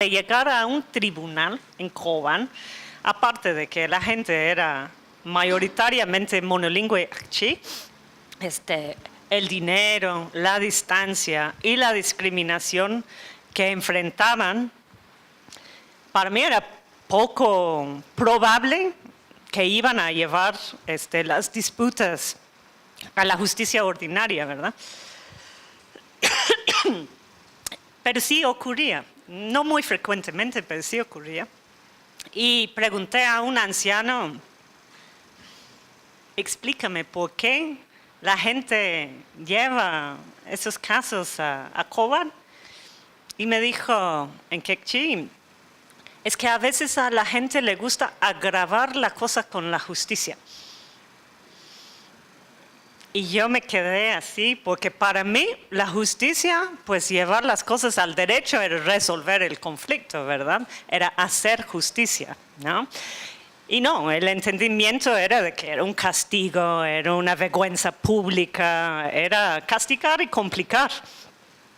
llegar a un tribunal en Cobán, aparte de que la gente era mayoritariamente monolingüe aquí, el dinero, la distancia y la discriminación que enfrentaban, para mí era poco probable que iban a llevar las disputas a la justicia ordinaria, ¿verdad? Pero sí ocurría, no muy frecuentemente, pero sí ocurría. Y pregunté a un anciano, explícame por qué la gente lleva esos casos a Cobán. Y me dijo en quechí, es que a veces a la gente le gusta agravar la cosa con la justicia. Y yo me quedé así, porque para mí la justicia, pues llevar las cosas al derecho era resolver el conflicto, ¿verdad? Era hacer justicia, ¿no? Y no, el entendimiento era de que era un castigo, era una vergüenza pública, era castigar y complicar.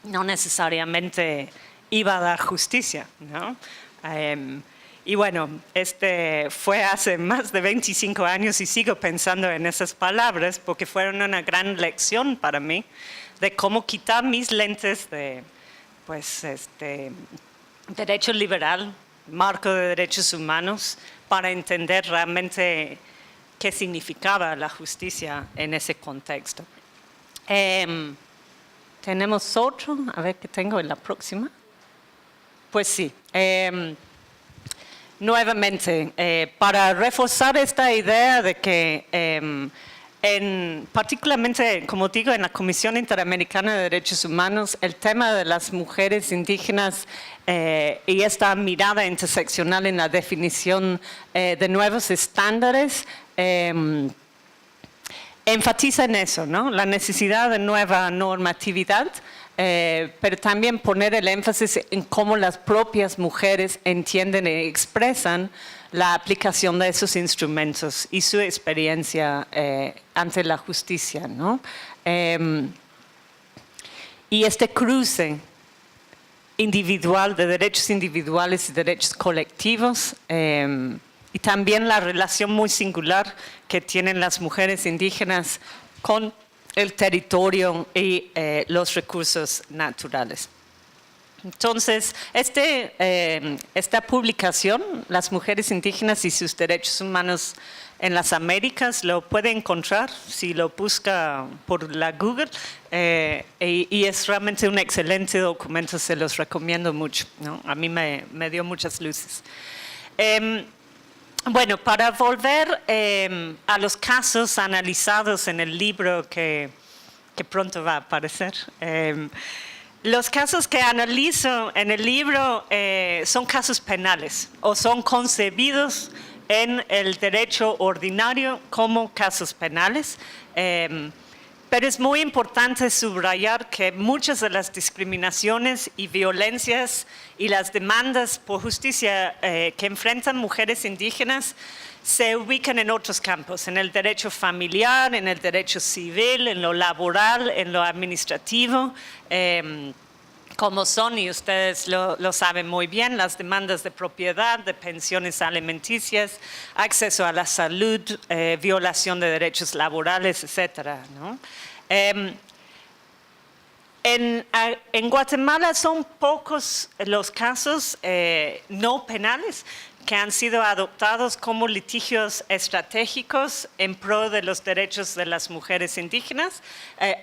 No necesariamente iba a dar justicia, ¿no? Y bueno, fue hace más de 25 años y sigo pensando en esas palabras porque fueron una gran lección para mí de cómo quitar mis lentes de, pues, derecho liberal, marco de derechos humanos, para entender realmente qué significaba la justicia en ese contexto. ¿Tenemos otro? A ver qué tengo en la próxima. Pues sí. Nuevamente, para reforzar esta idea de que particularmente, como digo, en la Comisión Interamericana de Derechos Humanos, el tema de las mujeres indígenas y esta mirada interseccional en la definición de nuevos estándares enfatiza en eso, ¿no? La necesidad de nueva normatividad, pero también poner el énfasis en cómo las propias mujeres entienden y expresan la aplicación de esos instrumentos y su experiencia ante la justicia, ¿no? Y este cruce individual de derechos individuales y derechos colectivos, y también la relación muy singular que tienen las mujeres indígenas con el territorio y los recursos naturales. Entonces, esta publicación, Las mujeres indígenas y sus derechos humanos en las Américas, lo puede encontrar si lo busca por la Google, y es realmente un excelente documento, se los recomiendo mucho, ¿no? A mí me dio muchas luces. Bueno, para volver a los casos analizados en el libro que pronto va a aparecer, los casos que analizo en el libro son casos penales o son concebidos en el derecho ordinario como casos penales. Pero es muy importante subrayar que muchas de las discriminaciones y violencias y las demandas por justicia que enfrentan mujeres indígenas se ubican en otros campos, en el derecho familiar, en el derecho civil, en lo laboral, en lo administrativo, como son, y ustedes lo saben muy bien, las demandas de propiedad, de pensiones alimenticias, acceso a la salud, violación de derechos laborales, etcétera, ¿no? En Guatemala son pocos los casos no penales que han sido adoptados como litigios estratégicos en pro de los derechos de las mujeres indígenas.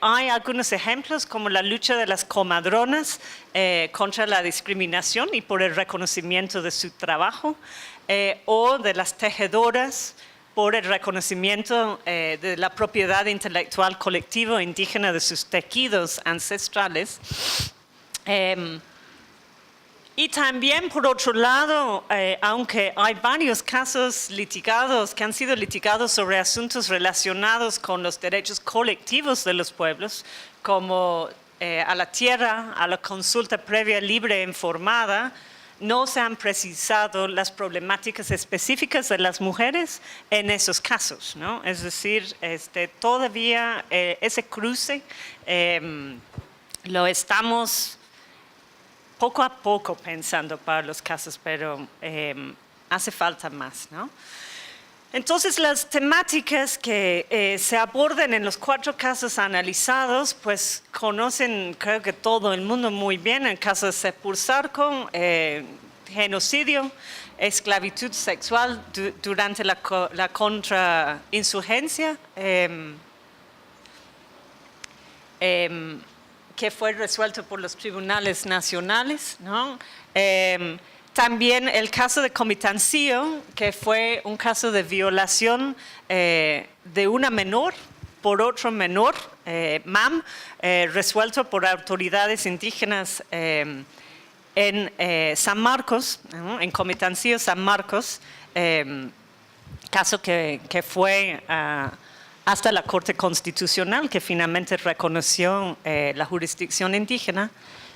Hay algunos ejemplos como la lucha de las comadronas contra la discriminación y por el reconocimiento de su trabajo, o de las tejedoras por el reconocimiento de la propiedad intelectual colectiva indígena de sus tejidos ancestrales. Y también, por otro lado, aunque hay varios casos litigados que han sido litigados sobre asuntos relacionados con los derechos colectivos de los pueblos, como a la tierra, a la consulta previa, libre e informada, no se han precisado las problemáticas específicas de las mujeres en esos casos, ¿no? Es decir, todavía ese cruce lo estamos poco a poco pensando para los casos, pero hace falta más, ¿no? Entonces, las temáticas que se abordan en los 4 casos analizados, pues conocen, creo que todo el mundo muy bien, el caso de Sepulsarco, genocidio, esclavitud sexual durante la contrainsurgencia, que fue resuelto por los tribunales nacionales, ¿no? También el caso de Comitancio, que fue un caso de violación de una menor por otro menor, MAM, resuelto por autoridades indígenas en San Marcos, ¿no? En Comitancio, San Marcos, caso que fue hasta la Corte Constitucional, que finalmente reconoció la jurisdicción indígena.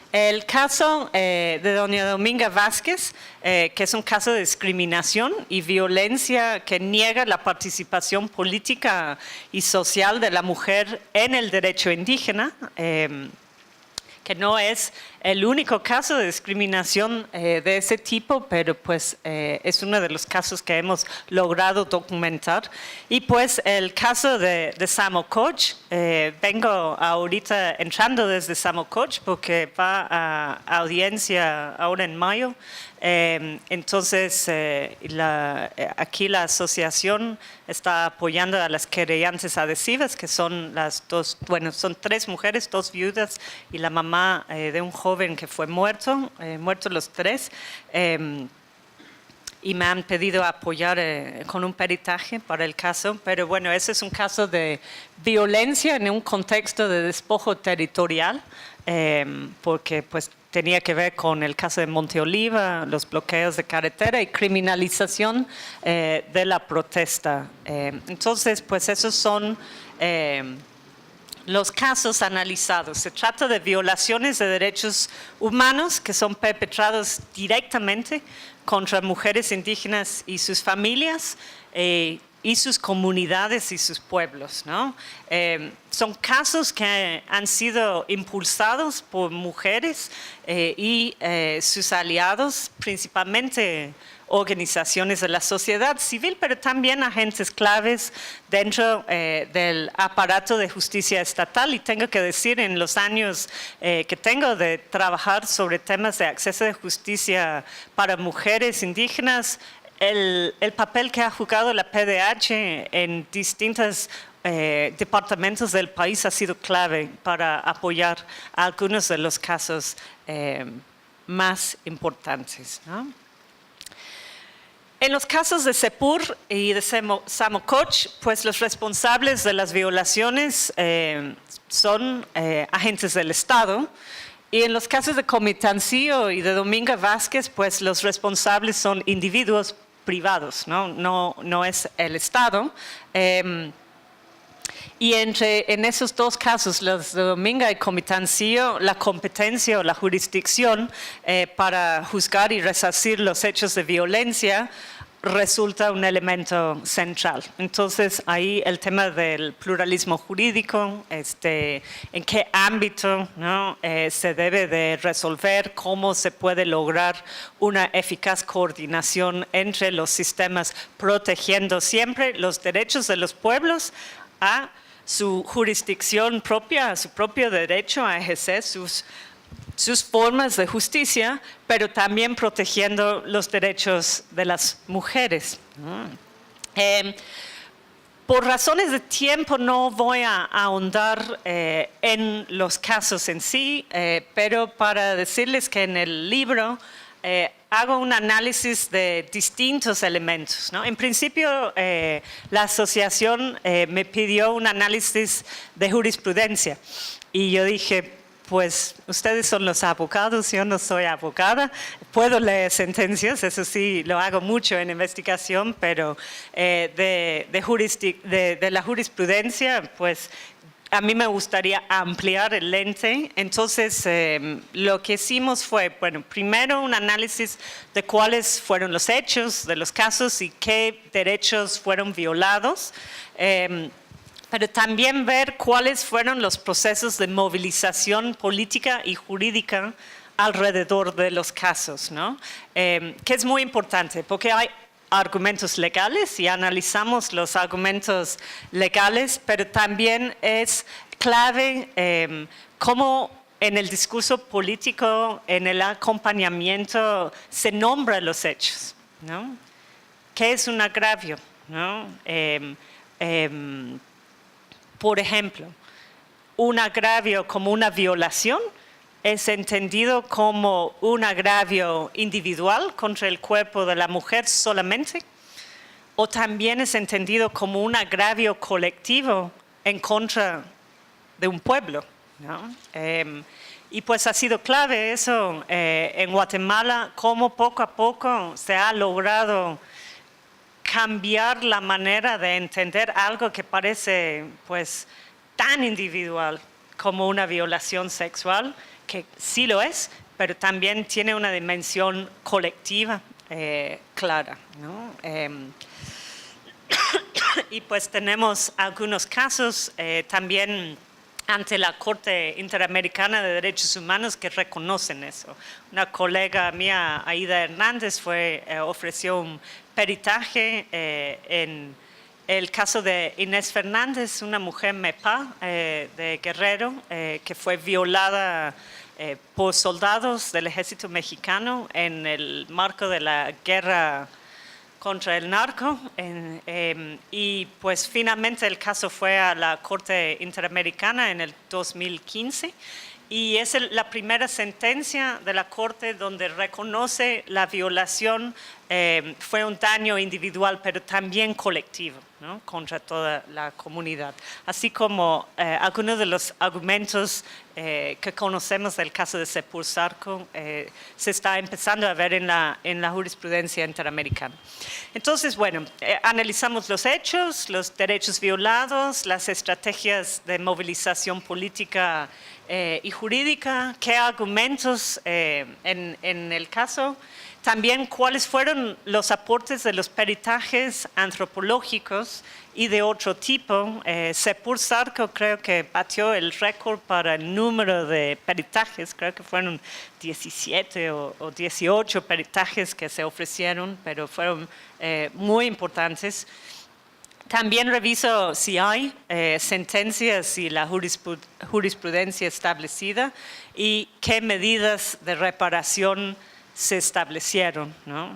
El caso de doña Dominga Vázquez, que es un caso de discriminación y violencia que niega la participación política y social de la mujer en el derecho indígena, que no es el único caso de discriminación de ese tipo, pero pues es uno de los casos que hemos logrado documentar. Y pues el caso de Samococh, vengo ahorita entrando desde Samococh porque va a audiencia ahora en mayo. Entonces, aquí la asociación está apoyando a las querellantes adhesivas, que son son 3 mujeres, 2 viudas y la mamá de un joven que fue muertos los 3. Y me han pedido apoyar con un peritaje para el caso, pero bueno, ese es un caso de violencia en un contexto de despojo territorial, porque pues tenía que ver con el caso de Monte Oliva, los bloqueos de carretera y criminalización de la protesta. Entonces, pues esos son los casos analizados. Se trata de violaciones de derechos humanos que son perpetrados directamente contra mujeres indígenas y sus familias y sus comunidades y sus pueblos, ¿no? Son casos que han sido impulsados por mujeres y sus aliados, principalmente organizaciones de la sociedad civil, pero también agentes claves dentro del aparato de justicia estatal. Y tengo que decir, en los años que tengo de trabajar sobre temas de acceso de justicia para mujeres indígenas, el papel que ha jugado la PDH en distintos departamentos del país ha sido clave para apoyar algunos de los casos más importantes, ¿no? En los casos de Sepur y de Samococh, pues los responsables de las violaciones son agentes del Estado. Y en los casos de Comitancio y de Dominga Vázquez, pues los responsables son individuos privados, ¿no? No es el Estado. Y en esos 2 casos, los de Dominga y Comitancio, la competencia o la jurisdicción para juzgar y resarcir los hechos de violencia resulta un elemento central. Entonces, ahí el tema del pluralismo jurídico, en qué ámbito, ¿no? Se debe de resolver, cómo se puede lograr una eficaz coordinación entre los sistemas, protegiendo siempre los derechos de los pueblos a su jurisdicción propia, a su propio derecho a ejercer sus formas de justicia, pero también protegiendo los derechos de las mujeres. Por razones de tiempo no voy a ahondar en los casos en sí, pero para decirles que en el libro hago un análisis de distintos elementos, ¿no? En principio, la asociación me pidió un análisis de jurisprudencia y yo dije, pues ustedes son los abogados, yo no soy abogada, puedo leer sentencias, eso sí, lo hago mucho en investigación, pero de la jurisprudencia, pues a mí me gustaría ampliar el lente. Entonces, lo que hicimos fue, bueno, primero un análisis de cuáles fueron los hechos de los casos y qué derechos fueron violados, pero también ver cuáles fueron los procesos de movilización política y jurídica alrededor de los casos, ¿no? Que es muy importante porque hay argumentos legales y analizamos los argumentos legales, pero también es clave cómo en el discurso político, en el acompañamiento, se nombran los hechos, ¿no? ¿Qué es un agravio, ¿no? Por ejemplo, un agravio como una violación es entendido como un agravio individual contra el cuerpo de la mujer solamente, o también es entendido como un agravio colectivo en contra de un pueblo, ¿no? Y pues ha sido clave eso en Guatemala, cómo poco a poco se ha logrado cambiar la manera de entender algo que parece pues tan individual como una violación sexual, que sí lo es, pero también tiene una dimensión colectiva clara, ¿no? Y pues tenemos algunos casos también ante la Corte Interamericana de Derechos Humanos que reconocen eso. Una colega mía, Aida Hernández, ofreció un peritaje en el caso de Inés Fernández, una mujer MEPA de Guerrero, que fue violada por soldados del ejército mexicano en el marco de la guerra contra el narco, y pues finalmente el caso fue a la Corte Interamericana en el 2015 y es la primera sentencia de la Corte donde reconoce la violación, fue un daño individual pero también colectivo, ¿no? Contra toda la comunidad. Así como algunos de los argumentos que conocemos del caso de Sepur Zarco se está empezando a ver en la jurisprudencia interamericana. Entonces, bueno, analizamos los hechos, los derechos violados, las estrategias de movilización política y jurídica, qué argumentos en el caso, también cuáles fueron los aportes de los peritajes antropológicos y de otro tipo. Sepur Zarco creo que batió el récord para el número de peritajes, creo que fueron 17 o 18 peritajes que se ofrecieron, pero fueron muy importantes. También reviso si hay sentencias y la jurisprudencia establecida y qué medidas de reparación se establecieron, ¿no?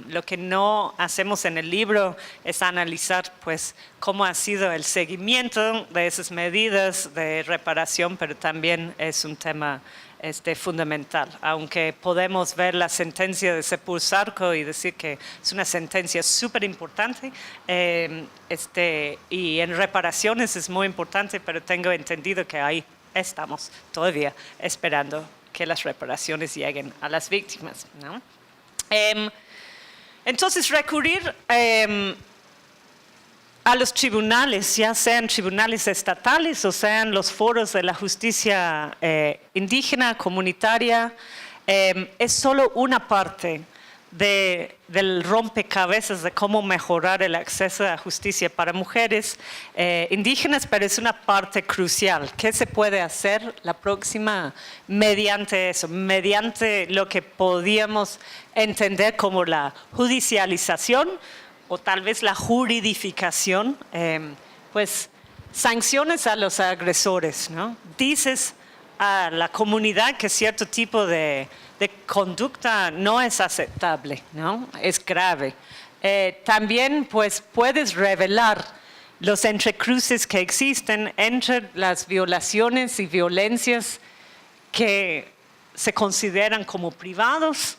Lo que no hacemos en el libro es analizar pues, cómo ha sido el seguimiento de esas medidas de reparación, pero también es un tema fundamental. Aunque podemos ver la sentencia de Sepur Zarco y decir que es una sentencia súper importante, y en reparaciones es muy importante, pero tengo entendido que ahí estamos todavía esperando que las reparaciones lleguen a las víctimas, ¿no? Entonces, recurrir a los tribunales, ya sean tribunales estatales o sean los foros de la justicia indígena, comunitaria, es solo una parte del rompecabezas de cómo mejorar el acceso a la justicia para mujeres indígenas, pero es una parte crucial. ¿Qué se puede hacer la próxima mediante eso? Mediante lo que podíamos entender como la judicialización o tal vez la juridificación, pues sanciones a los agresores, ¿no? Dices a la comunidad que cierto tipo de conducta no es aceptable, ¿no? Es grave. También pues puedes revelar los entrecruces que existen entre las violaciones y violencias que se consideran como privados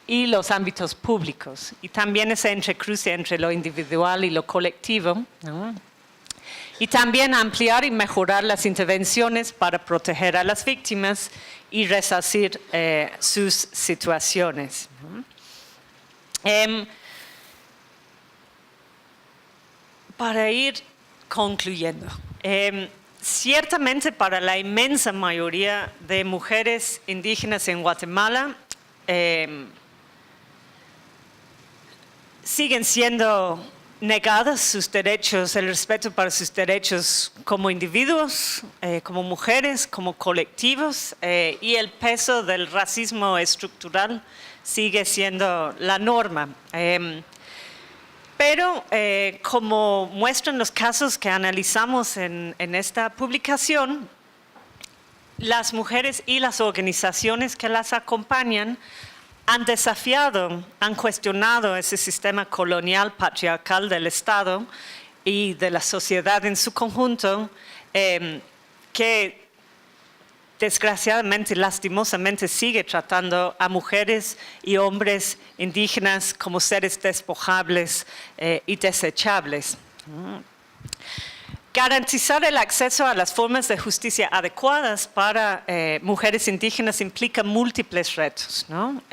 y los ámbitos públicos. Y también ese entrecruce entre lo individual y lo colectivo, ¿no? Y también ampliar y mejorar las intervenciones para proteger a las víctimas y resarcir sus situaciones, ¿no? Para ir concluyendo, ciertamente para la inmensa mayoría de mujeres indígenas en Guatemala, siguen siendo negados sus derechos, el respeto para sus derechos como individuos, como mujeres, como colectivos, y el peso del racismo estructural sigue siendo la norma. Pero como muestran los casos que analizamos en esta publicación, las mujeres y las organizaciones que las acompañan han desafiado, han cuestionado ese sistema colonial patriarcal del Estado y de la sociedad en su conjunto, que desgraciadamente y lastimosamente sigue tratando a mujeres y hombres indígenas como seres despojables y desechables. Garantizar el acceso a las formas de justicia adecuadas para mujeres indígenas implica múltiples retos, ¿no?